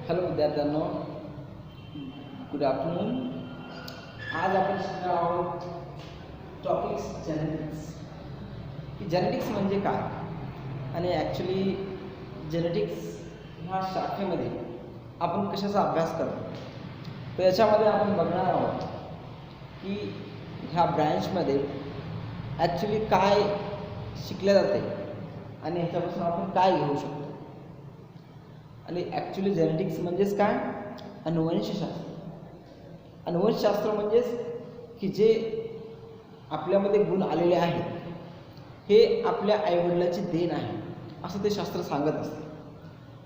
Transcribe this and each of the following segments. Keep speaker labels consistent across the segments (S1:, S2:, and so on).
S1: Hello विद्यार्थ्यांनो, good afternoon. आज आपण शिकणार आहोत टॉपिक्स जेनेटिक्स. की जेनेटिक्स म्हणजे काय आणि ॲक्च्युली जेनेटिक्स ह्या शाखेमध्ये आपण कशाचा अभ्यास करतो. तर याच्यामध्ये आपण बघणार आहोत की ह्या ब्रँचमध्ये ॲक्च्युली काय शिकले जाते आणि ह्याच्यापासून आपण काय घेऊ शकतो. आणि ॲक्च्युली जेनेटिक्स म्हणजेच काय? अनुवंशशास्त्र. अनुवंशशास्त्र म्हणजेच की जे आपल्यामध्ये गुण आलेले आहेत हे आपल्या आईवडिलाची देण आहे असं ते शास्त्र सांगत असते.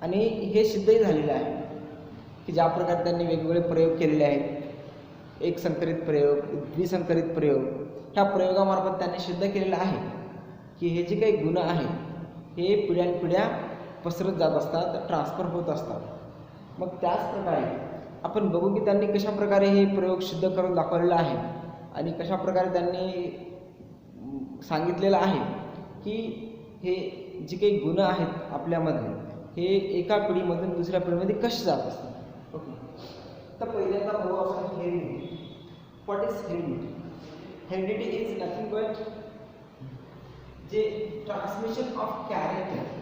S1: आणि हे सिद्धही झालेलं आहे की ज्या प्रकारे त्यांनी वेगवेगळे प्रयोग केलेले आहेत, एक संकरित प्रयोग, द्विसंकरित प्रयोग, ह्या प्रयोगामार्फत त्यांनी सिद्ध केलेलं आहे की हे जे काही गुण आहेत हे पिढ्यानपिढ्या पसरत जात असतात, ट्रान्सफर होत असतात. मग त्याच प्रकारे आपण बघू की त्यांनी कशाप्रकारे हे प्रयोग सिद्ध करून दाखवलेला आहे आणि कशाप्रकारे त्यांनी सांगितलेलं आहे की हे जे काही गुण आहेत आपल्यामध्ये हे एका पिढीमधून दुसऱ्या पिढीमध्ये कसे जात असतात. ओके, तर पहिल्यांदा बघू आपण heredity. What is heredity? Heredity is nothing but जे transmission of character.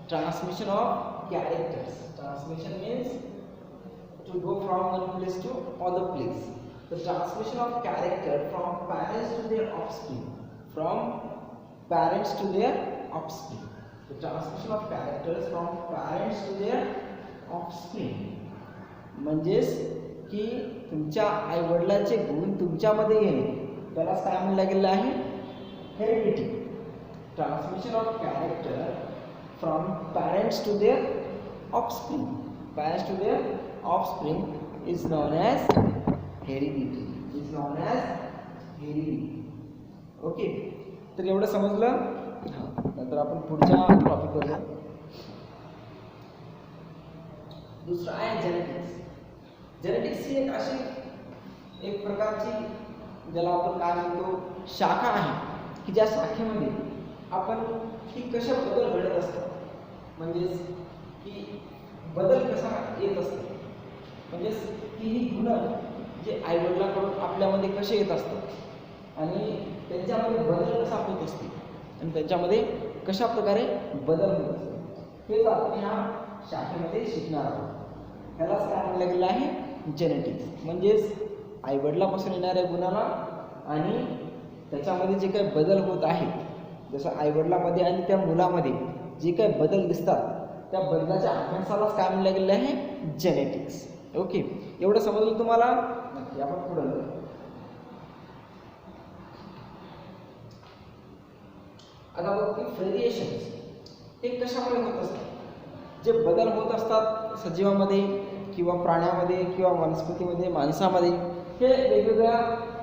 S1: Transmission of characters. Transmission means to go from one place to other place. The transmission of character from parents to their offspring. From parents to their offspring. The transmission of characters from parents to their offspring. म्हणजेच की तुमच्या आईवडिलाचे गुण तुमच्यामध्ये येणे त्यालाच काय म्हणलं गेलेलं आहे? Heredity. Transmission of character from parents to their offspring. Parents to their offspring is known as heredity. Is known as heredity. Okay, तर एवढं समजलं. नंतर आपण पुढच्या टॉपिकवर जाऊ. दुसरं आहे जेनेटिक्स. जेनेटिक्स ही एक अशी एक प्रकारची ज्याला आपण काय म्हणतो शाखा आहे की ज्या शाखेमध्ये आपण की कशा बदल घडत असतात, म्हणजेच की बदल कसा येत असतो, म्हणजेच की ही गुण जे आईवडिलांकडून आपल्यामध्ये कसे येत असतात आणि त्यांच्यामध्ये बदल कसा होत असते आणि त्यांच्यामध्ये कशा प्रकारे बदल होत असतो हेच आपण ह्या शाखेमध्ये शिकणार आहोत. ह्यालाच काय म्हणलं गेलं आहे? जेनेटिक्स. म्हणजेच आईवडिलापासून येणाऱ्या गुणाला आणि त्याच्यामध्ये जे काही बदल होत आहेत, जसं आईवडिलामध्ये आणि त्या मुलामध्ये जे काही बदल दिसतात त्या बदलाच्या अभ्यासालाच काय म्हणलं गेलं आहे? जेनेटिक्स. ओके, एवढं समजलं तुम्हाला? नक्की. आपण पुढे जाऊ. आता बघ की व्हेरिएशन्स हे कशामुळे होत असतात. जे बदल होत असतात सजीवामध्ये किंवा प्राण्यामध्ये किंवा वनस्पतीमध्ये, माणसामध्ये, हे वेगवेगळ्या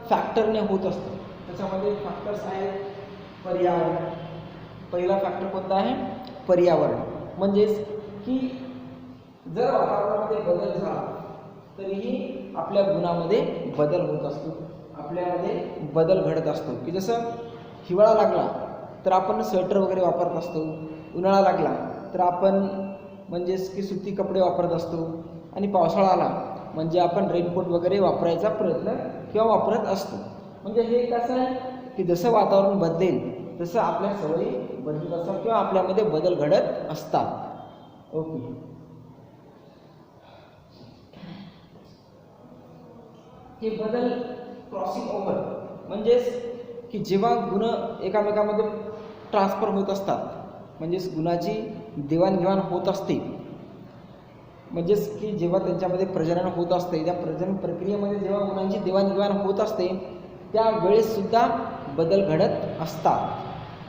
S1: फॅक्टरने होत असतात. त्याच्यामध्ये फॅक्टर्स आहेत पर्यावरण. पहिला फॅक्टर कोणता आहे? पर्यावरण. म्हणजेच की जर वातावरणामध्ये बदल झाला तरीही आपल्या गुणामध्ये बदल होत असतो, आपल्यामध्ये बदल घडत असतो. की जसं हिवाळा लागला तर आपण स्वेटर वगैरे वापरत असतो, उन्हाळा लागला तर आपण म्हणजेच की सुती कपडे वापरत असतो आणि पावसाळा आला म्हणजे आपण रेनकोट वगैरे वापरायचा प्रयत्न किंवा वापरत असतो. म्हणजे हे कसं आहे की जसं वातावरण बदलेल तसं आपल्या सवयी बदलत असतात किंवा आपल्यामध्ये बदल घडत असतात. ओके, हे बदल क्रॉसिंग ओव्हर म्हणजेच की जेव्हा गुण एकामेकामध्ये ट्रान्सफर होत असतात, म्हणजेच गुणाची देवाणघेवाण होत असते, म्हणजेच की जेव्हा त्यांच्यामध्ये प्रजनन होत असते त्या प्रजनन प्रक्रियेमध्ये जेव्हा गुणांची देवाणघेवाण होत असते त्यावेळेससुद्धा बदल घडत असतात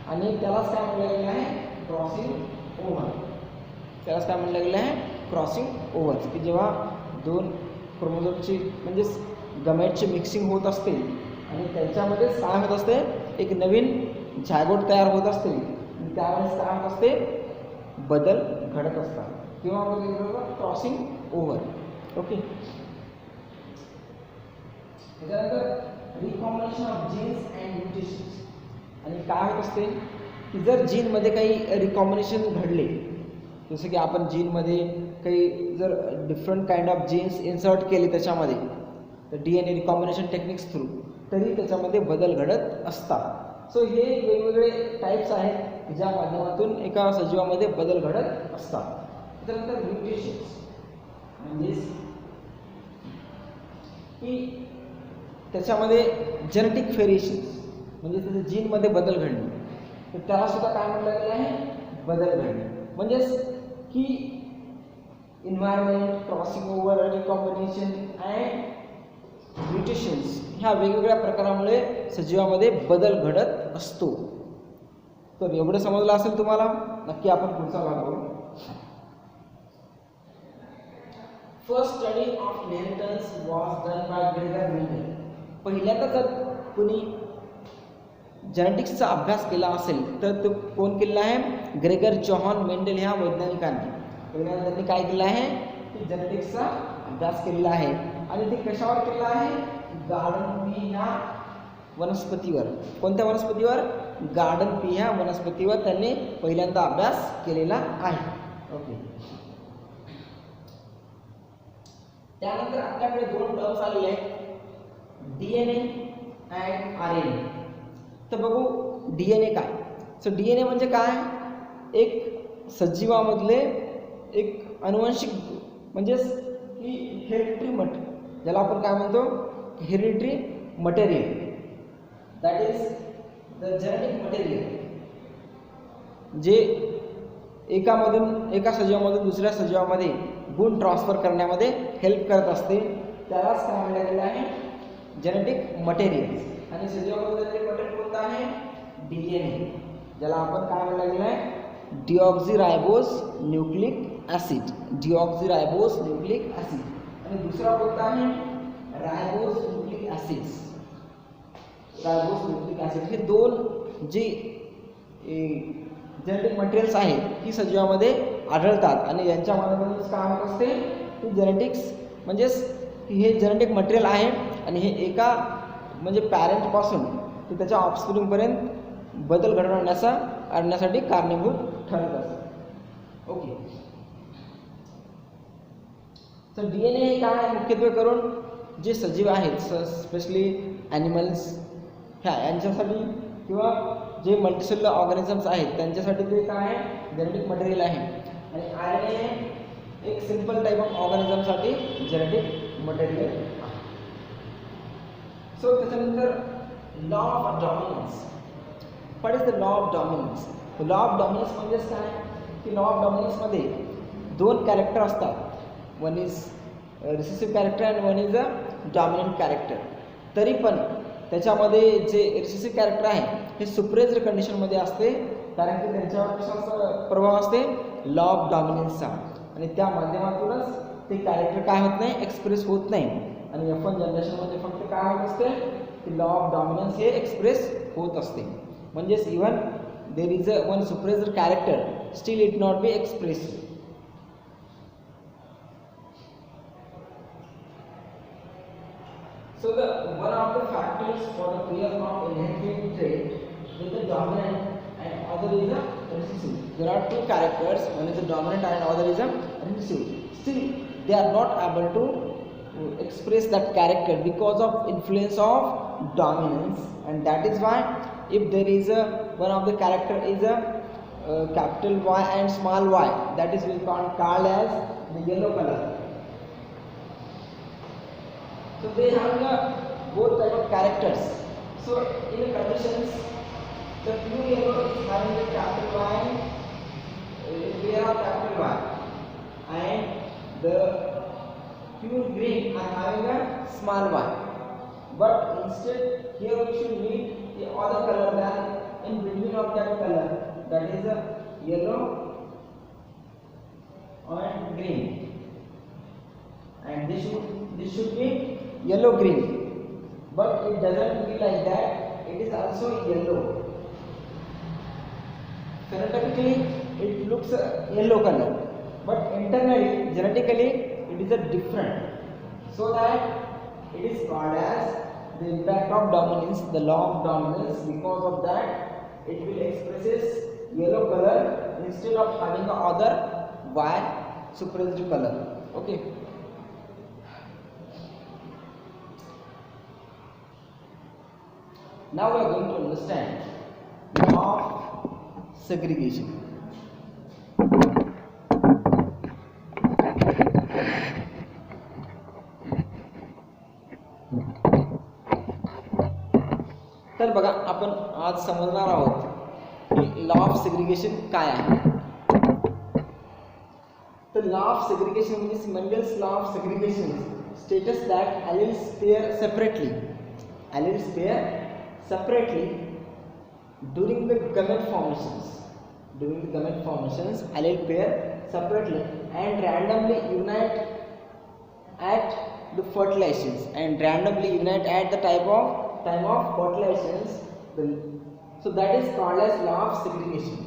S1: आणि त्यालाच काय म्हणलं गेलं आहे? Crossing over. त्यालाच काय म्हणलं गेलं आहे? Crossing over. की जेव्हा दोन क्रोमोझोमची म्हणजेच गमेटची मिक्सिंग होत असते आणि त्यांच्यामध्येच काय होत असते? एक नवीन झायगोट तयार होत असते आणि त्यावेळेस काय होत असते? बदल घडत असतात किंवा क्रॉसिंग ओव्हर. ओके, त्याच्यानंतर recombination of genes and mutations. आणि काय होत असते की जर जीनमध्ये काही रिकॉम्बिनेशन घडले, जसं की आपण जीनमध्ये काही जर different kind of genes insert केले त्याच्यामध्ये तर DNA रिकॉम्बिनेशन टेक्निक्स थ्रू तरी त्याच्यामध्ये बदल घडत असतात. सो हे वेगवेगळे टाईप्स आहेत ज्या माध्यमातून एका सजीवामध्ये बदल घडत असतात. त्यानंतर म्युटेशन्स म्हणजेच की त्याच्यामध्ये जेनेटिक व्हेरिएशन्स म्हणजे त्याच्या जीनमध्ये बदल घडणे, तर त्याला सुद्धा काय म्हटलं गेलं आहे, बदल घडणे. म्हणजेच की environment, crossing over, recombination and mutations ह्या वेगवेगळ्या प्रकारामुळे सजीवामध्ये बदल घडत असतो. तर एवढं समजलं असेल तुम्हाला. नक्की आपण पुढचा भाग बघू. First study of inheritance was done by Gregor Mendel. पहिल्यांदा जर कोणी जेनेटिक्सचा अभ्यास केला असेल तर तो कोण केलेला आहे, ग्रेगर जॉन मेंडल ह्या वैज्ञानिकांनी. वैज्ञानिकांनी काय केलं आहे की जेनेटिक्सचा अभ्यास केलेला आहे आणि ते कशावर केलेला आहे, गार्डन पी ह्या वनस्पतीवर. कोणत्या वनस्पतीवर, गार्डन पी ह्या वनस्पतीवर त्यांनी पहिल्यांदा अभ्यास केलेला आहे. ओके. त्यानंतर आपल्याकडे दोन टर्म्स आलेले आहेत, DNA अँड RNA. तर बघू DNA काय. सो DNA म्हणजे काय, एक सजीवामधले एक अनुवांशिक म्हणजेच की हेरिडिटरी ज्याला आपण काय म्हणतो, hereditary material, that is the genetic material, जे एका सजीवामधून दुसऱ्या सजीवामध्ये गुण ट्रान्सफर करण्यामध्ये हेल्प करत असते. त्यालाच काय म्हटलं गेलं आहे, जेनेटिक मटेरियल. आणि सजीवामध्ये जेनेटिक मटेरियल कोणतं आहे, DNA, ज्याला आपण काय म्हटलं गेलं आहे, deoxyribose nucleic acid. Deoxyribose nucleic acid. आणि दुसरा कोणता आहे, ribose nucleic acids. Ribose nucleic acid. हे दोन जे जेनेटिक मटेरियल्स आहेत ही सजीवामध्ये आढळतात आणि यांच्या माध्यमातूनच काय होत असते की जेनेटिक्स म्हणजेच हे जेनेटिक मटेरियल आहे आणि हे एका म्हणजे पॅरेंटपासून ते त्याच्या ऑफस्प्रिंगपर्यंत बदल आणण्यासाठी कारणीभूत ठरत असतात. ओके. तर DNA हे काय आहे, मुख्यत्वे करून जे सजीव आहेत स्पेशली ॲनिमल्स यांच्यासाठी किंवा जे मल्टीसेल्युलर ऑर्गॅनिझम्स आहेत त्यांच्यासाठी ते काय आहे, जेनेटिक मटेरियल आहे. आणि RNA एक सिंपल टाईप ऑफ ऑर्गॅनिझमसाठी जेनेटिक मटेरियल आहे. सो त्याच्यानंतर law of dominance. What is the law of dominance. Law of dominance म्हणजेच काय की लॉ ऑफ डॉमिनन्समध्ये दोन कॅरेक्टर असतात, one is recessive character and one is a dominant character. तरी पण त्याच्यामध्ये जे रिसेसिव्ह कॅरेक्टर आहे हे सुप्रेज्ड कंडिशनमध्ये असते, कारण की त्यांच्यावर कशाचा प्रभाव असते, लॉ ऑफ डॉमिनन्सचा. आणि त्या माध्यमातूनच ते कॅरेक्टर काय होत नाही, एक्सप्रेस होत नाही. आणि F1 जनरेशनमध्ये फक्त काय होत असते की लॉ ऑफ डॉमिनन्स हे एक्सप्रेस होत असते. म्हणजेच even there is a one suppressed character still it not be express. So one of the factors for the pair of inherited trait with the dominant and other is a recessive. There are two characters, one is a dominant and other is a recessive. Still, they are not able to express that character because of influence of dominance, and that is why if there is a one of the character is a capital Y and small y, that is we called as the yellow color. So they have both type of characters. So in the conditions, the pure yellow is having the capital Y, pair of capital Y, and the pure green are having a small y. But instead here we should need the other color than in between of that color, that is a yellow and green, and this should be yellow green, but it doesn't be like that, it is also yellow. Phenotypically it looks a yellow color, but internally genetically it is a different, so that it is called as the impact of dominance, the law of dominance. Because of that it will expresses yellow color instead of having the other y suppressed color. Okay. Now we are going to understand law of segregation. तर बघा आपण आज समजणार आहोत की law of segregation काय आहे. तर लॉ ऑफ सेग्रिगेशन म्हणजे Mendel's law of segregation status that alleles pair separately. Alleles pair separately during the gamete formations. During the gamete formations, allele pair separately and randomly unite at the fertilizations and randomly unite at the time of fertilizations. So that is called as law of segregation.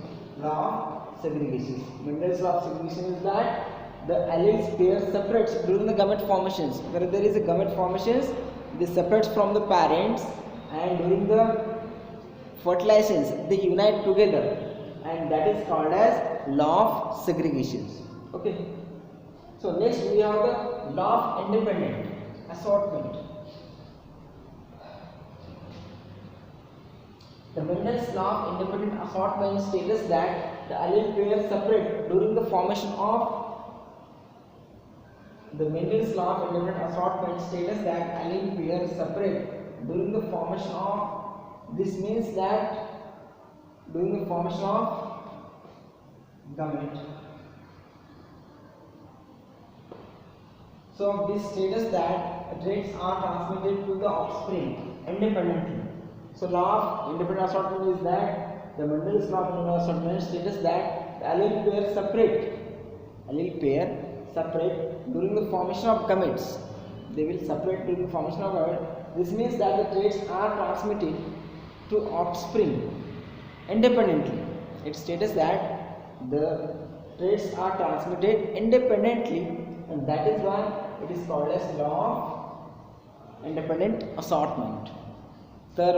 S1: Law of segregation. Mendel's law of segregation is that the alleles pair separates during the gamete formations. Where there is a gamete formations, they separates from the parents, and during the fertilizations they unite together, and that is called as law of segregation. Okay. So next we have the law of independent assortment. The Mendel's law of independent assortment states that the allele pair separate during the formation of. The Mendel's law of independent assortment states that allele pair separate during the formation of. This means that during the formation of gamete. So this states that traits are transmitted to the offspring independently. So law of independent assortment is that the Mendel's law of independent assortment states that the allele pair separate during the formation of gametes. They will separate during the formation of gametes. This means that the traits are transmitted to offspring independently. It states that the traits are transmitted independently, and that is why it is called as law of independent assortment. तर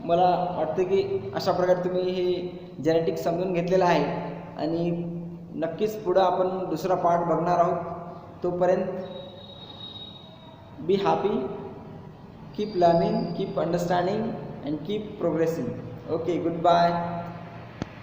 S1: मला वाटतं की अशा प्रकारे तुम्ही हे genetics समजून घेतलेलं आहे, आणि नक्कीच पुढं आपण दुसरा पार्ट बघणार आहोत. तोपर्यंत be happy, keep learning, keep understanding and keep progressing. Okay, good bye.